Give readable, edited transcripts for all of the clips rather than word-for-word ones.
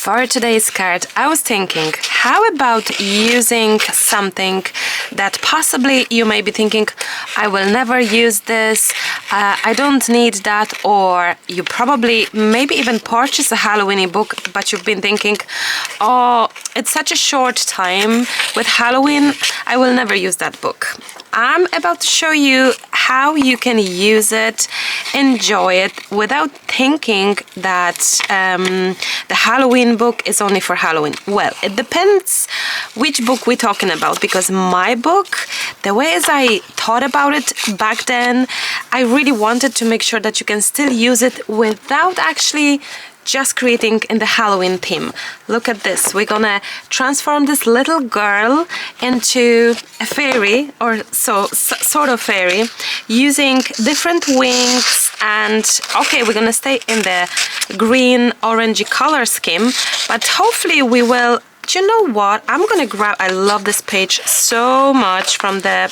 For today's card, I was thinking, how about using something that possibly you may be thinking, I will never use this, I don't need that, or you probably maybe even purchase a Halloween book, but you've been thinking, oh, it's such a short time with Halloween, I will never use that book. I'm about to show you how you can use it, enjoy it, without thinking that the Halloween book is only for Halloween. Well, it depends which book we're talking about, because my book, the way as I thought about it back then, I really wanted to make sure that you can still use it without actually just creating in the Halloween theme. Look at this. We're gonna transform this little girl into a fairy, or sort of fairy, using different wings. And okay, we're gonna stay in the green orangey color scheme, but hopefully we will. Do you know what? I'm gonna grab, I love this page so much from the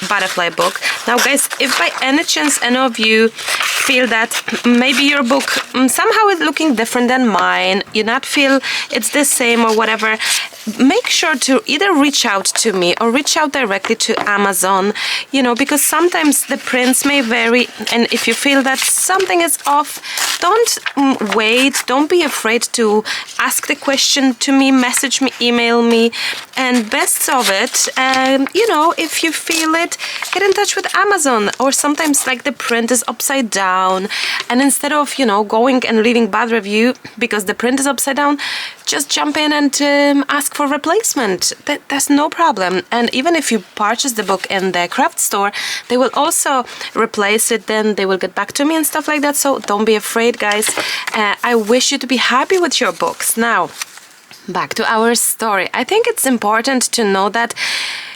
butterfly book. Now guys, if by any chance any of you feel that maybe your book somehow is looking different than mine, you not feel it's the same or whatever, make sure to either reach out to me or reach out directly to Amazon, you know, because sometimes the prints may vary, and if you feel that something is off, don't wait, don't be afraid to ask the question to me, message me, email me, and best of it, you know, if you feel it, get in touch with Amazon. Or sometimes like the print is upside down, and instead of, you know, going and leaving bad review because the print is upside down, just jump in and ask for replacement. That's no problem. And even if you purchase the book in the craft store, they will also replace it, then they will get back to me and stuff like that. So don't be afraid, guys. I wish you to be happy with your books. Now, back to our story. I think it's important to know that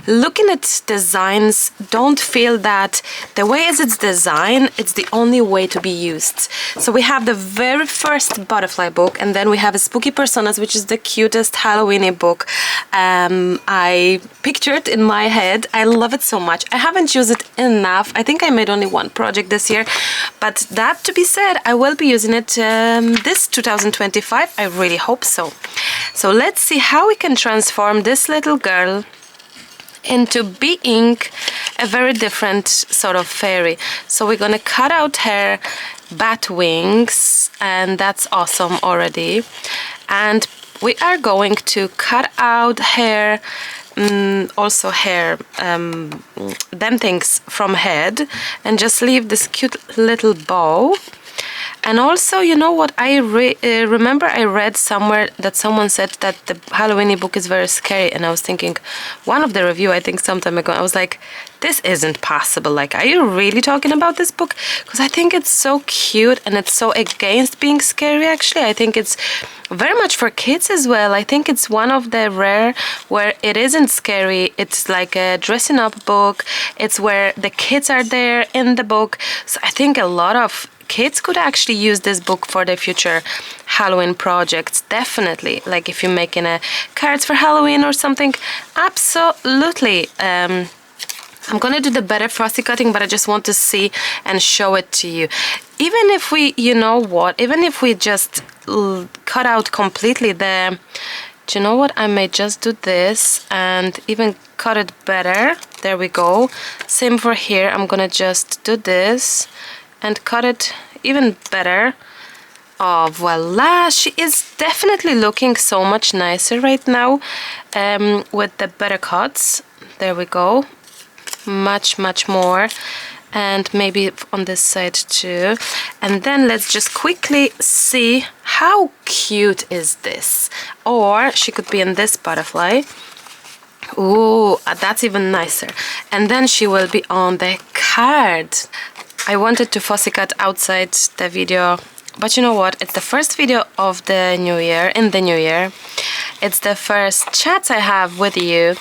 looking at designs, don't feel that the way as it's designed, it's the only way to be used. So we have the very first butterfly book, and then we have a Spooky Personas, which is the cutest Halloween book I pictured in my head. I love it so much. I haven't used it enough. I think I made only one project this year, but that to be said, I will be using it this 2025. I really hope so. So let's see how we can transform this little girl into being a very different sort of fairy. So we're gonna cut out her bat wings, and that's awesome already. And we are going to cut out her also hair them things from head, and just leave this cute little bow. And also, you know what, I remember I read somewhere that someone said that the Halloween book is very scary, and I was thinking, one of the review I think some time ago, I was like, this isn't possible, like, are you really talking about this book? Because I think it's so cute, and it's so against being scary. Actually, I think it's very much for kids as well. I think it's one of the rare where it isn't scary. It's like a dressing up book. It's where the kids are there in the book. So I think a lot of kids could actually use this book for their future Halloween projects. Definitely, like if you're making a cards for Halloween or something, absolutely. I'm gonna do the better fussy cutting, but I just want to see and show it to you. Even if we, you know what, even if we just cut out completely the, do you know what, I may just do this and even cut it better. There we go. Same for here. I'm gonna just do this and cut it even better. Oh, voila! She is definitely looking so much nicer right now with the better cuts. There we go. Much more. And maybe on this side too. And then let's just quickly see how cute is this. Or she could be in this butterfly. Ooh, that's even nicer. And then she will be on the card. I wanted to fussy cut outside the video, but you know what? It's the first video of the new year, in the new year. It's the first chat I have with you.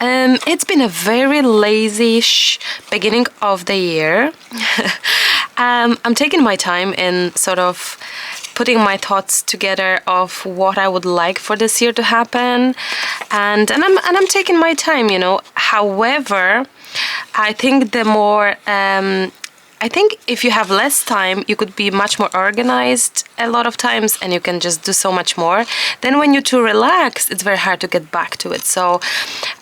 It's been a very lazy-ish beginning of the year. I'm taking my time in sort of putting my thoughts together of what I would like for this year to happen, and I'm taking my time, you know. However, I think the more I think if you have less time, you could be much more organized a lot of times, and you can just do so much more. Then when you're too relaxed, it's very hard to get back to it. So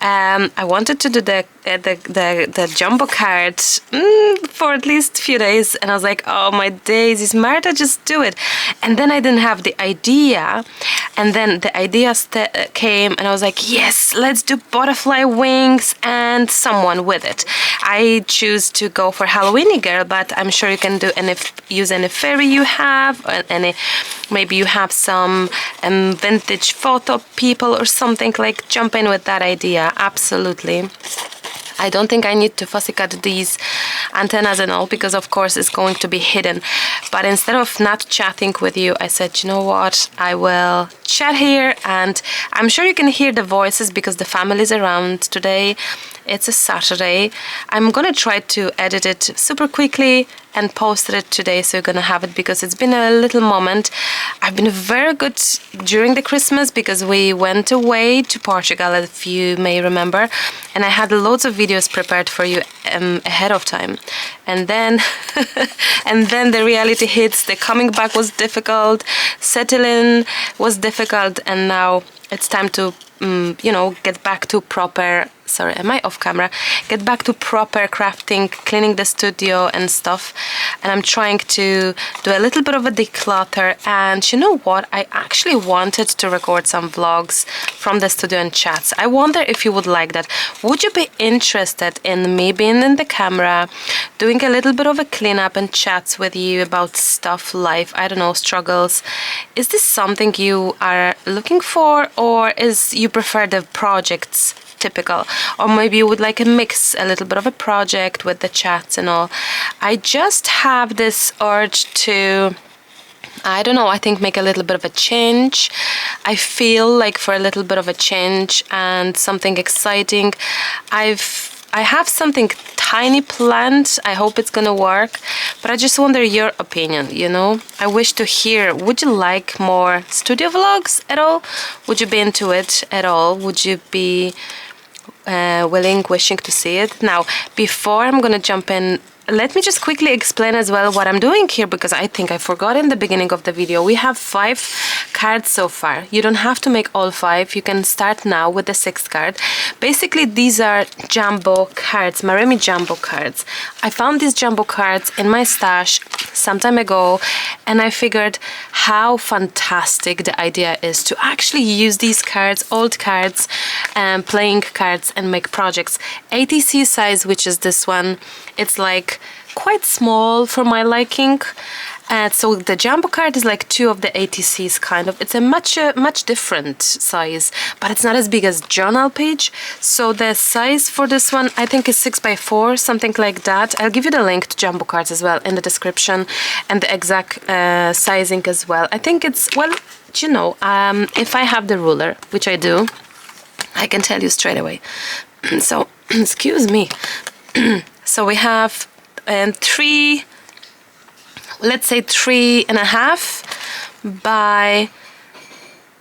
I wanted to do the jumbo card for at least a few days, and I was like, oh my days, is Marta, just do it. And then I didn't have the idea, and then the idea came, and I was like, yes, let's do butterfly wings and someone with it. I choose to go for Halloweeny girl, but I'm sure you can do use any fairy you have, or maybe you have some vintage photo people or something, like jump in with that idea. Absolutely. I don't think I need to fussy cut these antennas and all, because of course it's going to be hidden. But instead of not chatting with you, I said, you know what, I will chat here, and I'm sure you can hear the voices because the family's around today. It's a Saturday. I'm gonna try to edit it super quickly and post it today, so you're gonna have it, because it's been a little moment. I've been very good during the Christmas because we went away to Portugal, if you may remember, and I had loads of videos prepared for you ahead of time. And then and then the reality hits. The coming back was difficult, settling was difficult, and now it's time to you know, get back to proper, sorry, am I off camera? Get back to proper crafting, cleaning the studio and stuff. And I'm trying to do a little bit of a declutter. And you know what? I actually wanted to record some vlogs from the studio and chats. I wonder if you would like that. Would you be interested in me being in the camera, doing a little bit of a cleanup and chats with you about stuff, life, I don't know, struggles? Is this something you are looking for, or is you prefer the projects typical, or maybe you would like a mix, a little bit of a project with the chats and all? I just have this urge to, I don't know, I think make a little bit of a change. I feel like for a little bit of a change and something exciting. I have something tiny planned. I hope it's gonna work, but I just wonder your opinion, you know? I wish to hear, would you like more studio vlogs at all? Would you be into it at all? Would you be wishing to see it? Now, before I'm gonna jump in, let me just quickly explain as well what I'm doing here, because I think I forgot in the beginning of the video. We have 5 cards so far. You don't have to make all 5. You can start now with the 6th card. Basically, these are jumbo cards, Maremi jumbo cards. I found these jumbo cards in my stash some time ago, and I figured how fantastic the idea is to actually use these cards, old cards, playing cards, and make projects. ATC size, which is this one, it's like quite small for my liking. So the jumbo card is like 2 of the ATCs, kind of. It's a much different size, but it's not as big as journal page. So the size for this one, I think, is 6x4, something like that. I'll give you the link to jumbo cards as well in the description, and the exact sizing as well. I think it's, well, you know, if I have the ruler, which I do, I can tell you straight away. So, excuse me. So we have 3, let's say 3.5 by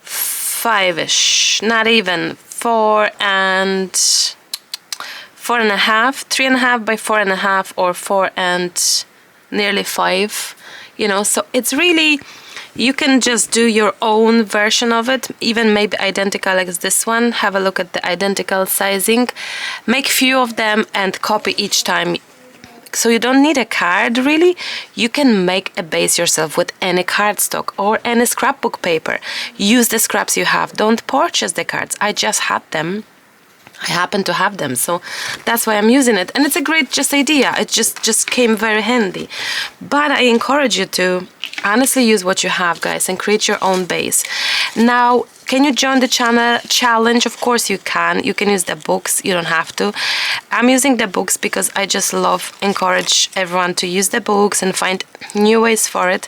5-ish, not even 4 and 4.5, 3.5 by 4.5, or 4 and nearly 5, you know. So it's really, you can just do your own version of it, even maybe identical like this one. Have a look at the identical sizing, make few of them and copy each time. So you don't need a card really. You can make a base yourself with any cardstock or any scrapbook paper. Use the scraps you have. Don't purchase the cards. I just had them. I happen to have them, so that's why I'm using it, and it's a great just idea. It just came very handy. But I encourage you to honestly use what you have, guys, and create your own base. Now, can you join the channel challenge? Of course you can. You can use the books. You don't have to. I'm using the books because I just encourage everyone to use the books and find new ways for it.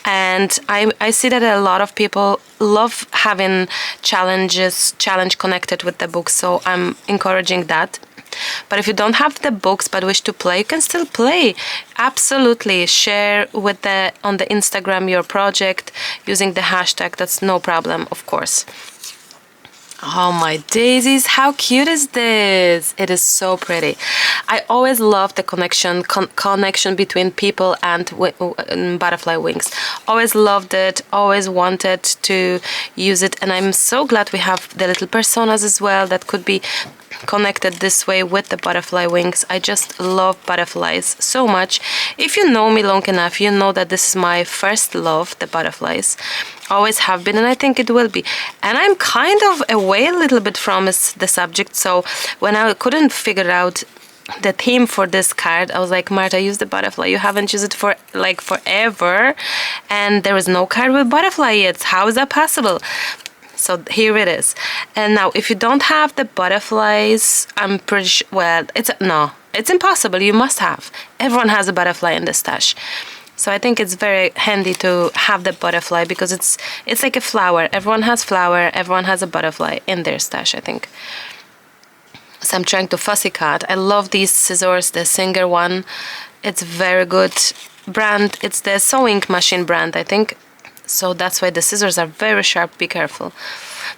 And I see that a lot of people love having challenge connected with the books, so I'm encouraging that. But if you don't have the books but wish to play, you can still play. Absolutely. Share with on the Instagram your project using the hashtag. That's no problem, of course. Oh my daisies, how cute is this? It is so pretty. I always love the connection between people and butterfly wings. Always loved it, always wanted to use it, and I'm so glad we have the little personas as well that could be connected this way with the butterfly wings. I just love butterflies so much. If you know me long enough, you know that this is my first love, the butterflies. Always have been, and I think it will be. And I'm kind of away a little bit from the subject, so when I couldn't figure out the theme for this card, I was like, Marta, use the butterfly. You haven't used it for like forever, and there is no card with butterfly yet. How is that possible? So here it is. And now if you don't have the butterflies, I'm pretty sure, well, it's impossible. You must have. Everyone has a butterfly in the stash. So I think it's very handy to have the butterfly because it's like a flower. Everyone has flower, everyone has a butterfly in their stash, I think. So I'm trying to fussy cut. I love these scissors, the Singer one. It's very good brand. It's the sewing machine brand, I think. So that's why the scissors are very sharp. Be careful.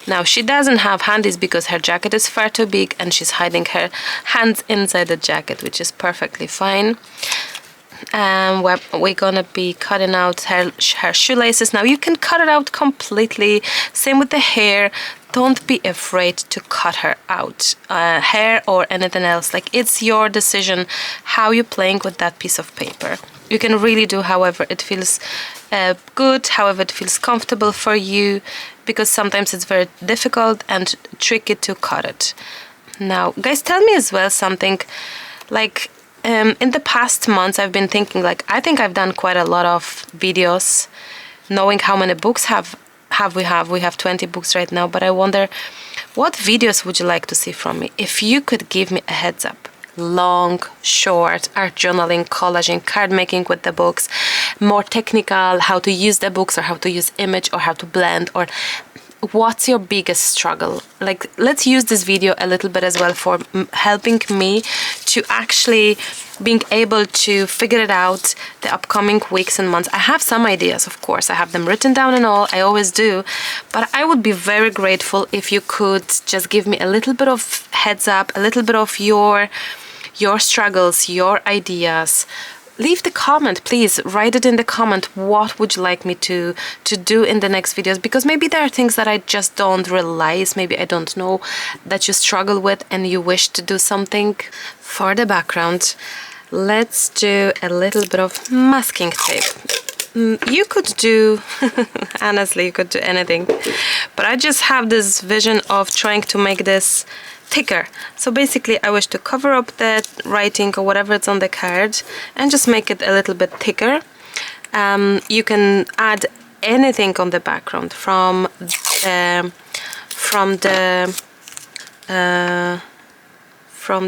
Now she doesn't have handies because her jacket is far too big and she's hiding her hands inside the jacket, which is perfectly fine. And we're gonna be cutting out her shoelaces. Now you can cut it out completely. Same with the hair. Don't be afraid to cut her out, hair or anything else. Like, it's your decision how you're playing with that piece of paper. You can really do however it feels good, however it feels comfortable for you, because sometimes it's very difficult and tricky to cut it. Now, guys, tell me as well something, like, in the past months I've been thinking, like, I think I've done quite a lot of videos, knowing how many books we have 20 books right now, but I wonder, what videos would you like to see from me? If you could give me a heads up. Long, short, art journaling, collaging, card making with the books, more technical, how to use the books or how to use image or how to blend, or what's your biggest struggle? Like, let's use this video a little bit as well for helping me to actually being able to figure it out the upcoming weeks and months. I have some ideas, of course. I have them written down and all. I always do. But I would be very grateful if you could just give me a little bit of heads up, a little bit of your struggles, your ideas. Leave the comment, please. Write it in the comment. What would you like me to do in the next videos? Because maybe there are things that I just don't realize, maybe I don't know, that you struggle with and you wish to do something. For the background, let's do a little bit of masking tape. You could do, honestly, you could do anything. But I just have this vision of trying to make this thicker. So basically I wish to cover up the writing or whatever it's on the card and just make it a little bit thicker. You can add anything on the background from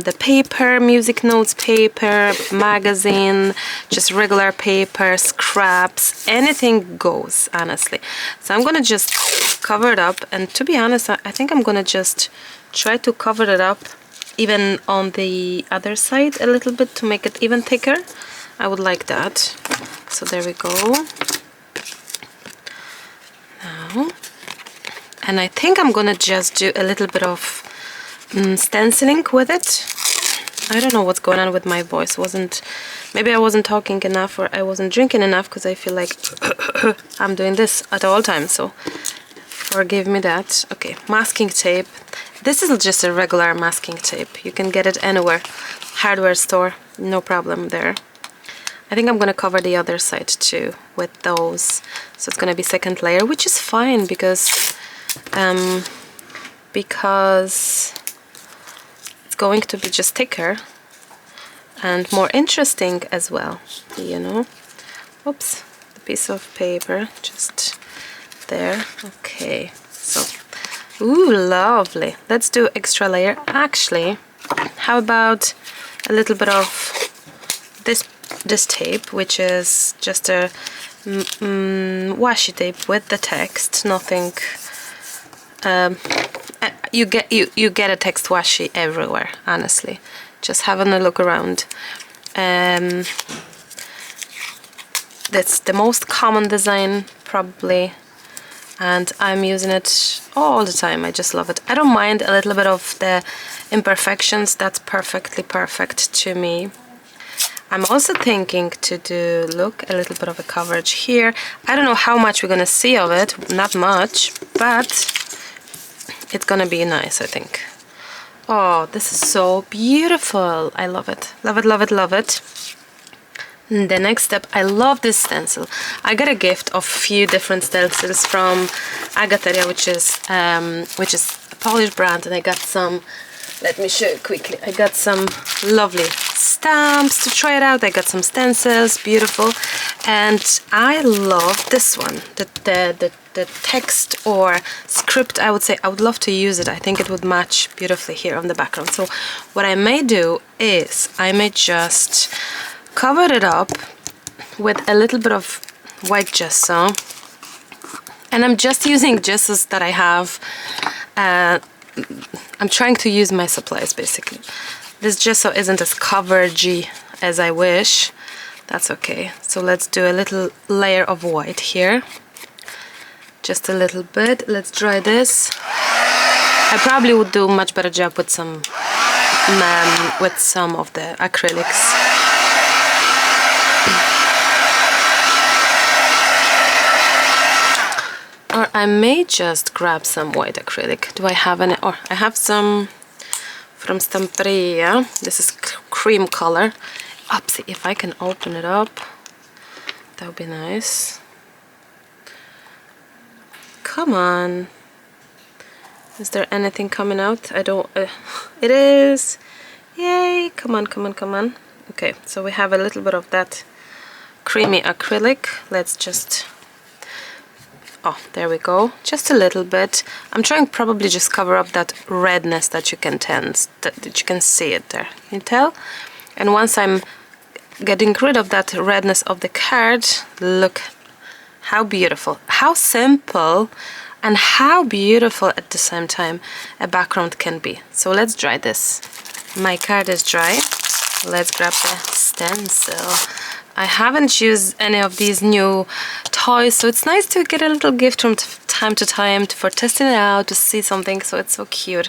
the paper, music notes paper, magazine, just regular paper, scraps, anything goes, honestly. So I'm gonna just cover it up, and to be honest, I think I'm gonna just try to cover it up even on the other side a little bit to make it even thicker. I would like that. So there we go. Now, and I think I'm gonna just do a little bit of stenciling with it. I don't know what's going on with my voice. Maybe I wasn't talking enough or I wasn't drinking enough, because I feel like I'm doing this at all times, so forgive me that. Okay, masking tape. This is just a regular masking tape. You can get it anywhere. Hardware store, no problem there. I think I'm gonna cover the other side too with those. So it's gonna be second layer, which is fine because it's going to be just thicker and more interesting as well, you know. Oops, the piece of paper just there. Okay, so ooh, lovely. Let's do extra layer. Actually, how about a little bit of this tape, which is just a washi tape with the text. Nothing. You get a text washi everywhere. Honestly, just having a look around. That's the most common design probably. and I'm using it all the time. I just love it. I don't mind a little bit of the imperfections. That's perfectly perfect to me. I'm also thinking to do, look, a little bit of a coverage here. I don't know how much we're gonna see of it, not much, but it's gonna be nice, I think. Oh, this is so beautiful. I love it. Love it, love it, love it. And the next step, I love this stencil. I got a gift of a few different stencils from Agateria, which is a Polish brand, and I got some, let me show you quickly. I got some lovely stamps to try it out. I got some stencils, beautiful, and I love this one. The text or script, I would say, I would love to use it. I think it would match beautifully here on the background. So what I may do is I may just cover it up with a little bit of white gesso, and I'm just using gessos that I have. I'm trying to use my supplies basically. This gesso isn't as coveragey as I wish. That's okay. So let's do a little layer of white here. Just a little bit. Let's dry this. I probably would do a much better job with some of the acrylics. Or I may just grab some white acrylic. Do I have any? Or I have some from Stamperia. This is cream color. Oopsie, if I can open it up, that would be nice. Come on. Is there anything coming out? I don't... it is! Yay! Come on, come on, come on. Okay, so we have a little bit of that creamy acrylic. Let's just... Oh, there we go. Just a little bit. I'm trying probably just cover up that redness that you can that you can see it there. Can you tell? And once I'm getting rid of that redness of the card, look how beautiful, how simple, and how beautiful at the same time a background can be. So let's dry this. My card is dry. Let's grab the stencil. I haven't used any of these new toys, so it's nice to get a little gift from time to time for testing it out, to see something, so it's so cute.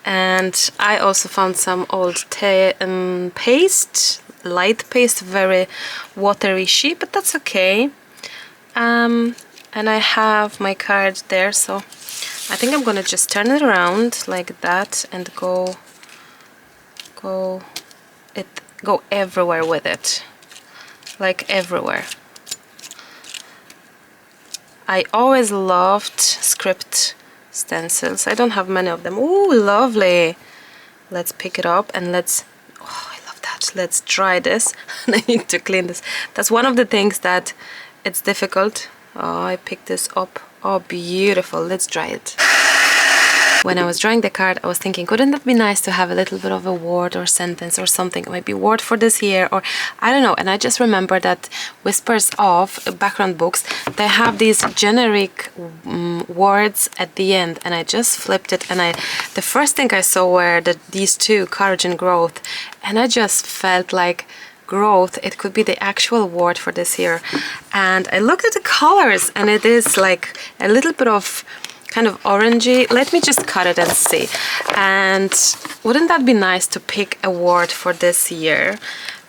And I also found some old paste, light paste, very watery sheet, but that's okay. And I have my card there, so I think I'm gonna just turn it around like that and go everywhere with it. Like everywhere. I always loved script stencils. I don't have many of them. Ooh, lovely. Let's pick it up and let's... Oh, I love that. Let's dry this. I need to clean this. That's one of the things that it's difficult. Oh, I picked this up. Oh, beautiful. Let's dry it. When I was drawing the card, I was thinking, wouldn't that be nice to have a little bit of a word or sentence or something, maybe word for this year, or I don't know. And I just remember that Whispers of background books, they have these generic words at the end, and I just flipped it, and the first thing I saw were these two, courage and growth, and I just felt like growth, it could be the actual word for this year. And I looked at the colors, and it is like a little bit of kind of orangey. Let me just cut it and see. And wouldn't that be nice to pick a word for this year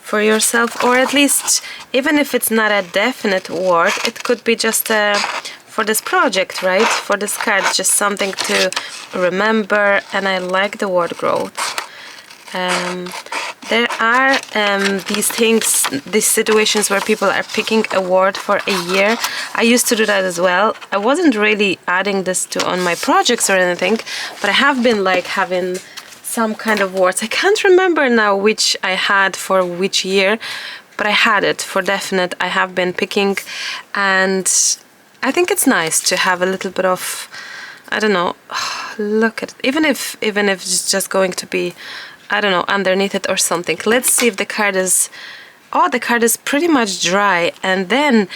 for yourself, or at least even if it's not a definite word, it could be just for this project, right? For this card, just something to remember. And I like the word growth. There are these things, these situations where people are picking a word for a year. I used to do that as well. I wasn't really adding this on my projects or anything, but I have been like having some kind of words. I can't remember now which I had for which year, but I had it for definite. I have been picking, and I think it's nice to have a little bit of, I don't know, look at it. Even if it's just going to be, I don't know, underneath it or something. Let's see if the card is... Oh, the card is pretty much dry. And then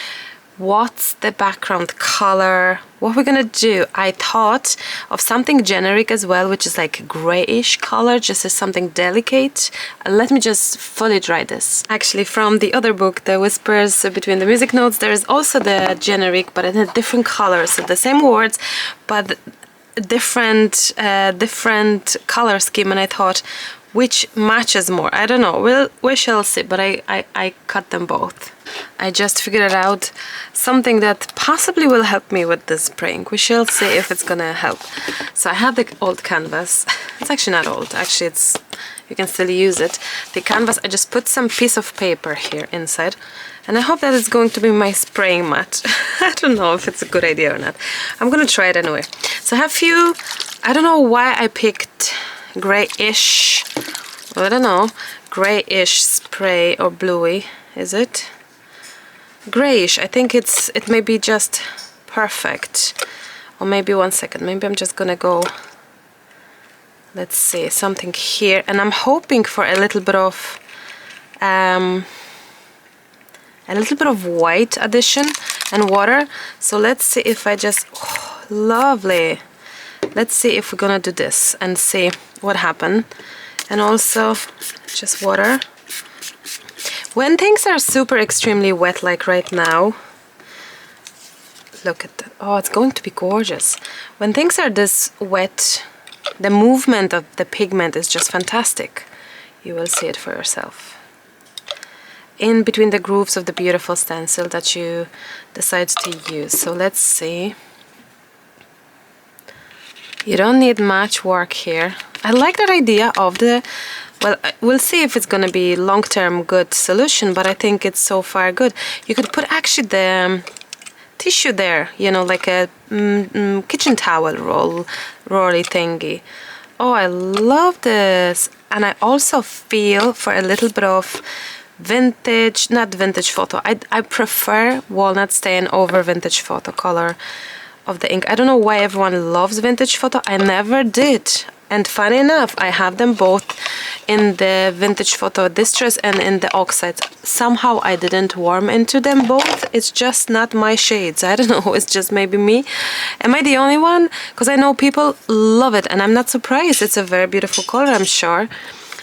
what's the background color, what we're gonna do. I thought of something generic as well, which is like grayish color, just as something delicate. Let me just fully dry this. Actually, from the other book, The Whispers Between the Music Notes, there is also the generic, but in a different color. So the same words, but different color scheme, and I thought, which matches more? I don't know, we shall see, but I cut them both. I just figured it out, something that possibly will help me with this spraying. We shall see if it's gonna help. So I have the old canvas. It's actually not old, actually it's, you can still use it. The canvas, I just put some piece of paper here inside, and I hope that it's going to be my spraying mat. I don't know if it's a good idea or not. I'm gonna try it anyway. So I have few, I don't know why I picked grayish, I don't know, grayish spray or bluey, is it? Grayish, I think it may be just perfect. Or maybe one second, maybe I'm just gonna go, let's see, something here, and I'm hoping for a little bit of white addition and water. So let's see if I just, oh, lovely. Let's see if we're gonna do this and see what happened. And also just water. When things are super extremely wet like right now, look at that. Oh, it's going to be gorgeous. When things are this wet, the movement of the pigment is just fantastic. You will see it for yourself. In between the grooves of the beautiful stencil that you decide to use. So let's see. You don't need much work here. I like that idea of the, well, we'll see if it's going to be long-term good solution, but I think it's so far good. You could put actually the tissue there, you know, like a kitchen towel rolly thingy. Oh, I love this. And I also feel for a little bit of vintage, not vintage photo. I prefer walnut stain over vintage photo color of the ink. I don't know why everyone loves vintage photo. I never did. And funny enough, I have them both in the vintage photo distress and in the oxide. Somehow I didn't warm into them both. It's just not my shades. I don't know, it's just maybe me. Am I the only one? Because I know people love it, and I'm not surprised. It's a very beautiful color, I'm sure.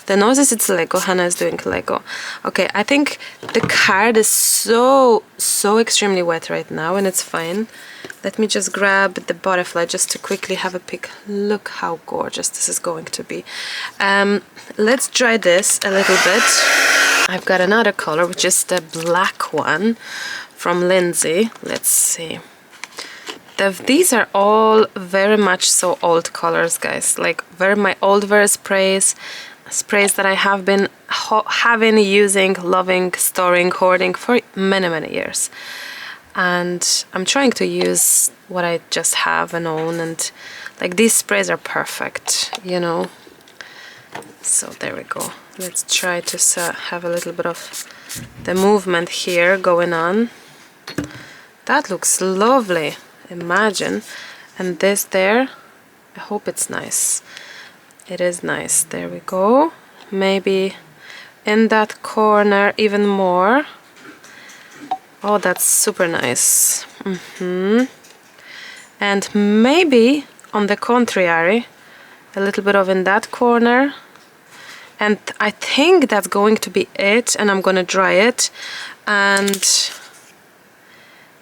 The nose is, it's Lego. Hannah is doing Lego. Okay, I think the card is so extremely wet right now, and it's fine. Let me just grab the butterfly just to quickly have a pick. Look how gorgeous this is going to be. Let's dry this a little bit. I've got another color, which is the black one from Lindsay. Let's see. These are all very much so old colors, guys. Like my old sprays that I have been using, loving, storing, hoarding for many years. And I'm trying to use what I just have and own, and like these sprays are perfect, you know. So there we go. Let's try to have a little bit of the movement here going on. That looks lovely, imagine. And this there, I hope it's nice. It is nice. There we go. Maybe in that corner even more. Oh, that's super nice. And maybe on the contrary, a little bit of in that corner. And I think that's going to be it, and I'm gonna dry it. And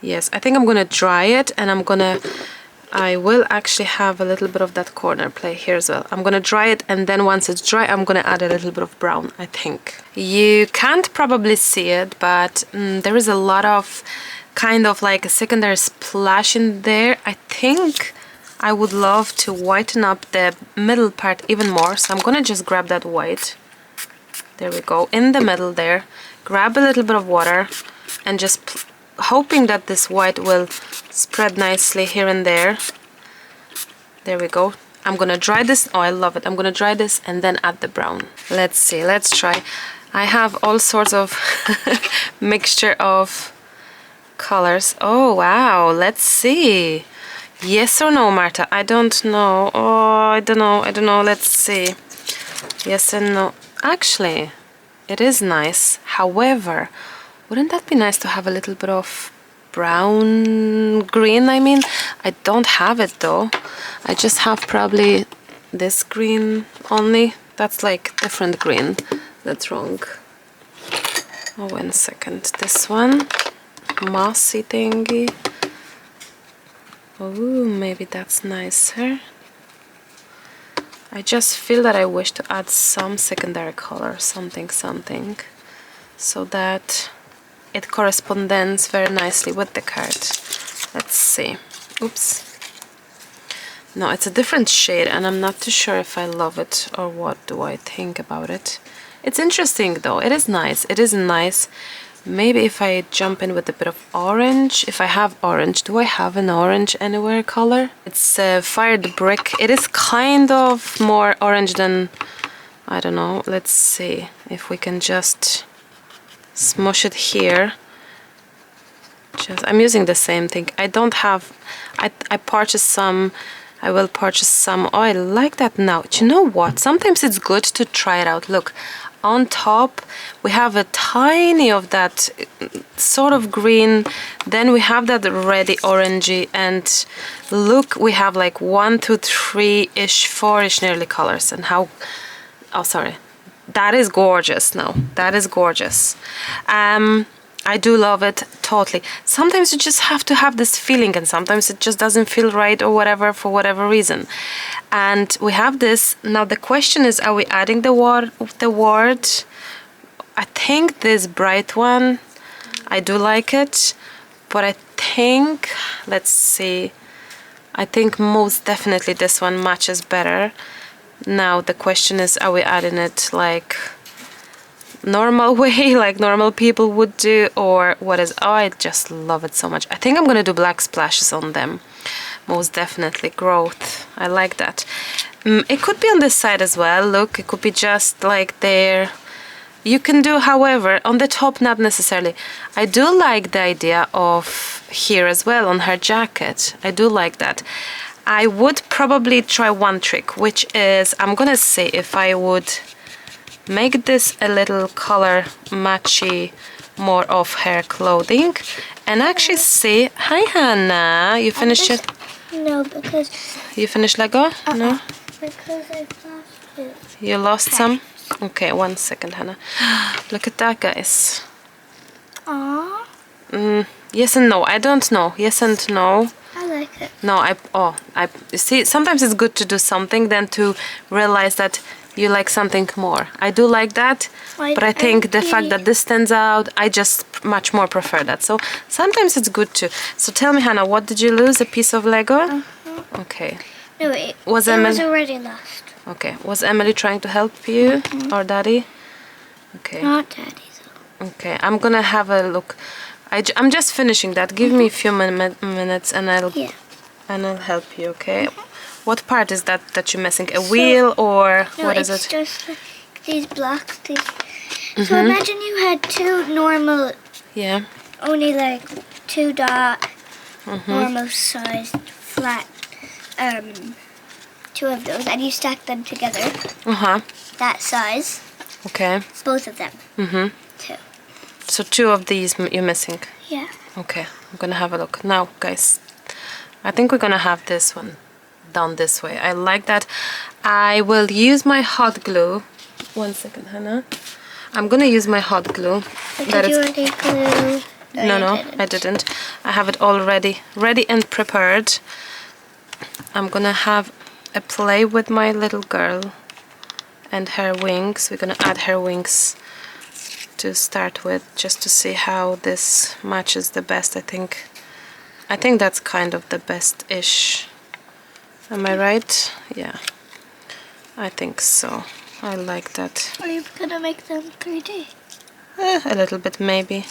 yes, I think I'm gonna dry it, and I will actually have a little bit of that corner play here as well. I'm gonna dry it, and then once it's dry, I'm gonna add a little bit of brown, I think. You can't probably see it, but there is a lot of kind of like a secondary splash in there. I think I would love to whiten up the middle part even more, so I'm gonna just grab that white. There we go, in the middle there. Grab a little bit of water and just hoping that this white will spread nicely here and there. There we go. I'm gonna dry this. Oh, I love it. I'm gonna dry this and then add the brown. Let's see, let's try. I have all sorts of mixture of colors. Oh wow, let's see. Yes or no, Marta? I don't know. Oh, I don't know. Let's see. Yes and no. Actually, it is nice. However, wouldn't that be nice to have a little bit of brown green, I mean. I don't have it though. I just have probably this green only. That's like different green. That's wrong. Oh, 1 second. This one. Mossy thingy. Oh, maybe that's nicer. I just feel that I wish to add some secondary color, something, so that it corresponds very nicely with the card. Let's see. Oops. No, it's a different shade and I'm not too sure if I love it or what do I think about it. It's interesting though. It is nice. It is nice. Maybe if I jump in with a bit of orange, if I have orange. Do I have an orange anywhere color? It's fired brick. It is kind of more orange than, I don't know. Let's see if we can just smush it here. I'm using the same thing. I don't have, I purchased some. I will purchase some. Oh, I like that now. Do you know what? Sometimes it's good to try it out. Look. On top we have a tiny of that sort of green, then we have that reddy orangey, and look, we have like 1, 2, 3-ish, 4-ish nearly colors. And how, oh sorry, that is gorgeous. No, that is gorgeous. I do love it totally. Sometimes you just have to have this feeling and sometimes it just doesn't feel right or whatever for whatever reason. And we have this. Now the question is, are we adding the word? I think this bright one, I do like it, but I think, let's see, I think most definitely this one matches better. Now the question is, are we adding it like normal way, like normal people would do, or what is, oh, I just love it so much. I think I'm gonna do black splashes on them, most definitely. Growth, I like that. It could be on this side as well. Look, it could be just like there. You can do, however, on the top, not necessarily. I do like the idea of here as well on her jacket. I do like that. I would probably try one trick, which is, I'm gonna say, if I would make this a little color matchy more of her clothing and actually see. Hi Hannah, you finished it? No, because you finished Lego? No, because I lost it. You lost some? Okay, 1 second, Hannah. Look at that, guys. Aww. Yes and no. I don't know. Yes and no. I like it. No, you see, sometimes it's good to do something than to realize that you like something more. I do like that, but I think the fact that this stands out, I just much more prefer that. So sometimes it's good to. So tell me, Hannah, what did you lose? A piece of Lego? Okay. No, it was already lost. Okay. Was Emily trying to help you or Daddy? Okay. Not Daddy though. Okay, I'm gonna have a look. I'm just finishing that. Give me a few minutes and I'll help you. Okay. What part is that you're missing? A wheel or no, what is it? It's just like these blocks. So imagine you had two normal, only like 2 dot, normal sized flat, 2 of those, and you stack them together. That size. Okay. Both of them. 2. So 2 of these you're missing. Yeah. Okay, I'm gonna have a look now, guys. I think we're gonna have this one done this way. I like that. I will use my hot glue. 1 second, Hannah. I'm gonna use my hot glue. Did you already glue? No, I didn't. I have it all ready and prepared. I'm gonna have a play with my little girl and her wings. We're gonna add her wings to start with, just to see how this matches the best. I think that's kind of the best-ish. Am I right? Yeah, I think so. I like that. Are you gonna make them 3D? A little bit, maybe.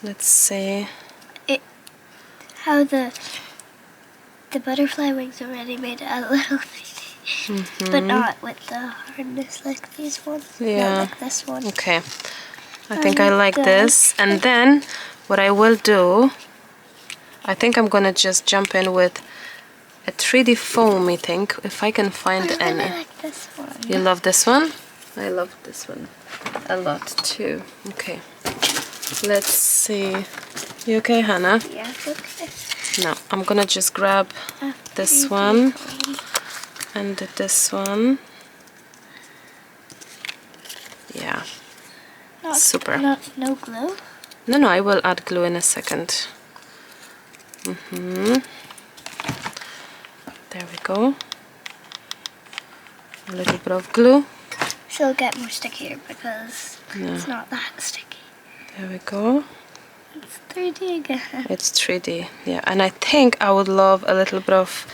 Let's see. How the butterfly wings already made a little 3D, but not with the hardness like these ones. Yeah. Not like this one. Okay. I think I like this. And then what I will do, I think I'm gonna just jump in with a 3D foamy thing, if I can find any. I like this one. You love this one? I love this one a lot too. Okay. Let's see. You okay, Hannah? Yeah, okay. No, I'm gonna just grab this one and this one. Yeah. Super. No glue? No, I will add glue in a second. There we go. A little bit of glue. So it'll get more stickier because it's not that sticky. There we go. It's 3D again. It's 3D, yeah. And I think I would love a little bit of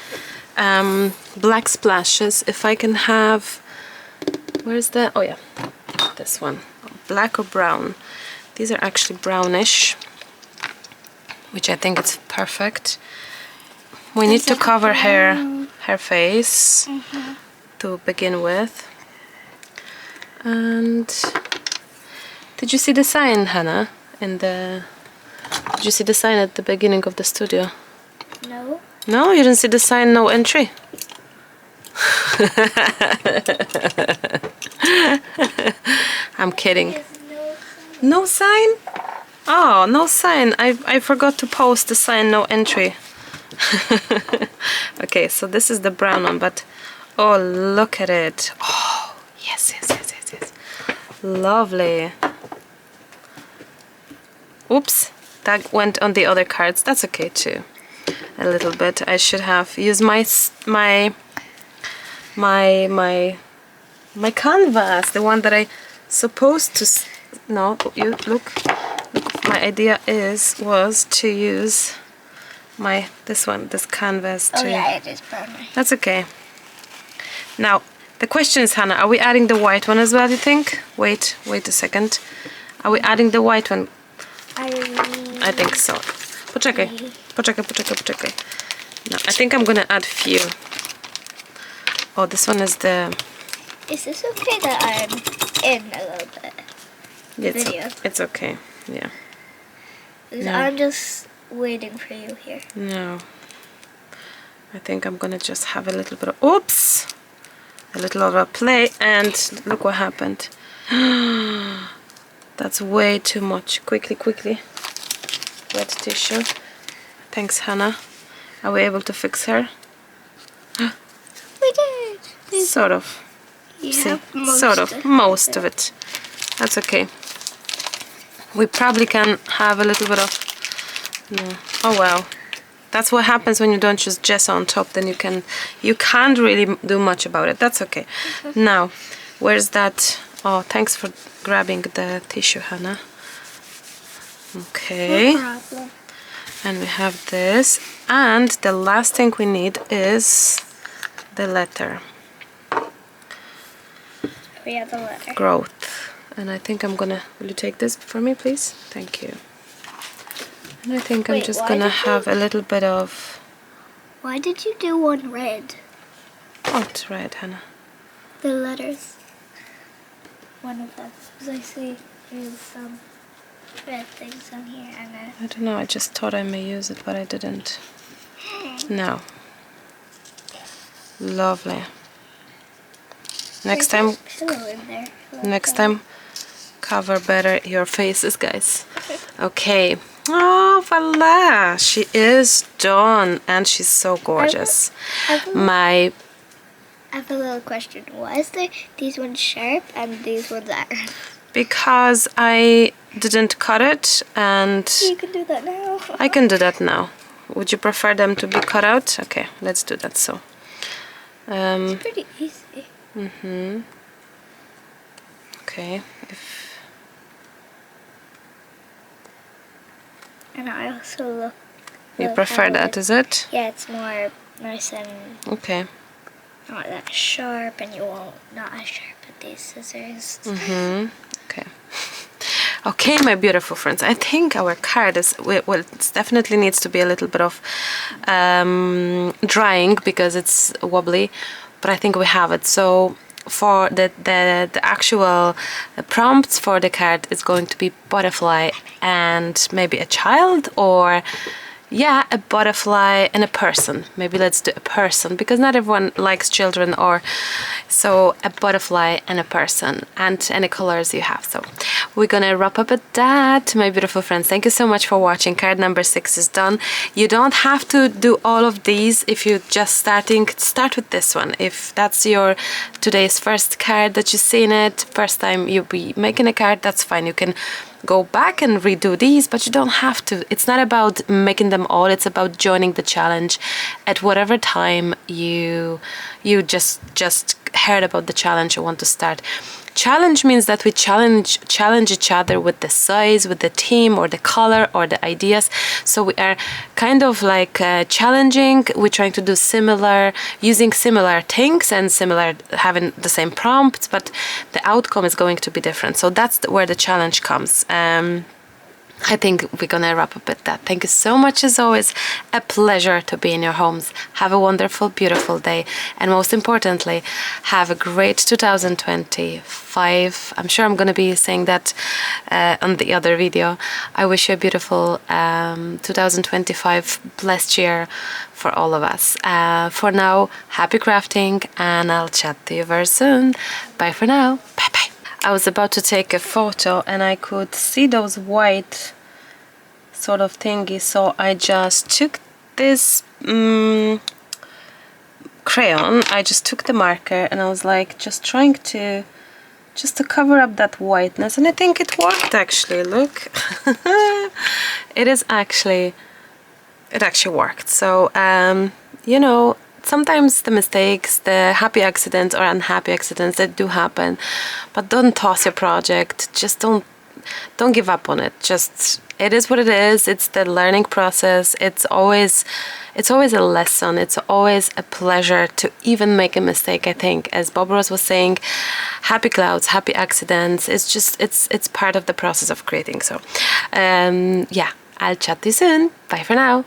black splashes. If I can have, where's the, oh yeah, this one. Black or brown. These are actually brownish, which I think is perfect. We need to cover her face to begin with. And did you see the sign, Hannah? Did you see the sign at the beginning of the studio? No. No, you didn't see the sign, no entry? I'm kidding. No sign? Oh, no sign. I forgot to post the sign, no entry. Okay, so this is the brown one, but oh, look at it. Oh, yes. Lovely. Oops, that went on the other cards. That's okay too. A little bit. I should have used my canvas, the one that I supposed to. No, you look. My idea was to use this canvas. Oh yeah, it is brown. That's okay. Now the question is, Hannah, are we adding the white one as well? You think? Wait a second. Are we adding the white one? I think so. Poczekaj. No, I think I'm gonna add few. Oh, this one is the. Is this okay that I'm in a little bit? Yeah, it's okay. Yeah. No. I'm just waiting for you here. No. I think I'm gonna just have a little bit of. Oops. A little of a play, and look what happened. That's way too much. Quickly. Wet tissue. Thanks, Hannah. Are we able to fix her? We did. Sort of. Yeah, most of it. That's okay. We probably can have a little bit of. No. Oh well. That's what happens when you don't choose gesso on top. Then you can't really do much about it. That's okay. Now, where's that? Oh, thanks for grabbing the tissue, Hannah. Okay. No problem. And we have this. And the last thing we need is the letter. We have the letter. Growth. And I think I'm gonna. Will you take this for me, please? Thank you. And I think I'm just gonna have a little bit of. Why did you do one red? What red, Hannah? The letters. One of them. Because I see there's some red things on here. And I don't know. I just thought I may use it, but I didn't. No. Lovely. Next time. Next time, cover better your faces, guys. Okay. Oh, voila! She is done, and she's so gorgeous. I have a little question. Why is these ones sharp and these ones aren't? Because I didn't cut it, and You can do that now. I can do that now. Would you prefer them to be cut out? Okay, let's do that. So. It's pretty easy. Okay. And I also look. You prefer that, is it? Yeah, it's more nice and Okay. not that sharp, and you won't not as sharp with these scissors. Okay. Okay, my beautiful friends. I think our card is well. It definitely needs to be a little bit of drying because it's wobbly, but I think we have it. So for the actual prompts for the card is going to be butterfly and maybe a child, or yeah, a butterfly and a person. Maybe let's do a person, because not everyone likes children, or so a butterfly and a person, and any colors you have. So we're gonna wrap up at that. My beautiful friends, thank you so much for watching. Card number 6 is done. You don't have to do all of these. If you're just starting, start with this one. If that's your today's first card that you've seen it, first time you'll be making a card, that's fine. You can go back and redo these, but you don't have to. It's not about making them all, it's about joining the challenge at whatever time you just heard about the challenge or want to start. Challenge means that we challenge each other with the size, with the theme, or the color, or the ideas. So we are kind of like challenging. We're trying to do similar, using similar things and similar, having the same prompts, but the outcome is going to be different. So that's where the challenge comes. I think we're gonna wrap up at that. Thank you so much, as always. A pleasure to be in your homes. Have a wonderful, beautiful day, and most importantly, have a great 2025. I'm sure I'm gonna be saying that on the other video. I wish you a beautiful 2025 blessed year for all of us. For now, happy crafting, and I'll chat to you very soon. Bye for now. Bye bye. I was about to take a photo and I could see those white sort of thingy, so I just took this crayon, I just took the marker and I was like just trying to cover up that whiteness, and I think it worked actually. Look. It actually worked. So you know, sometimes the mistakes, the happy accidents or unhappy accidents, that do happen, but don't toss your project. Just don't give up on it. Just, it is what it is. It's the learning process. It's always a lesson. It's always a pleasure to even make a mistake. I think, as Bob Ross was saying, happy clouds, happy accidents. It's just, it's part of the process of creating. So yeah, I'll chat to you soon. Bye for now.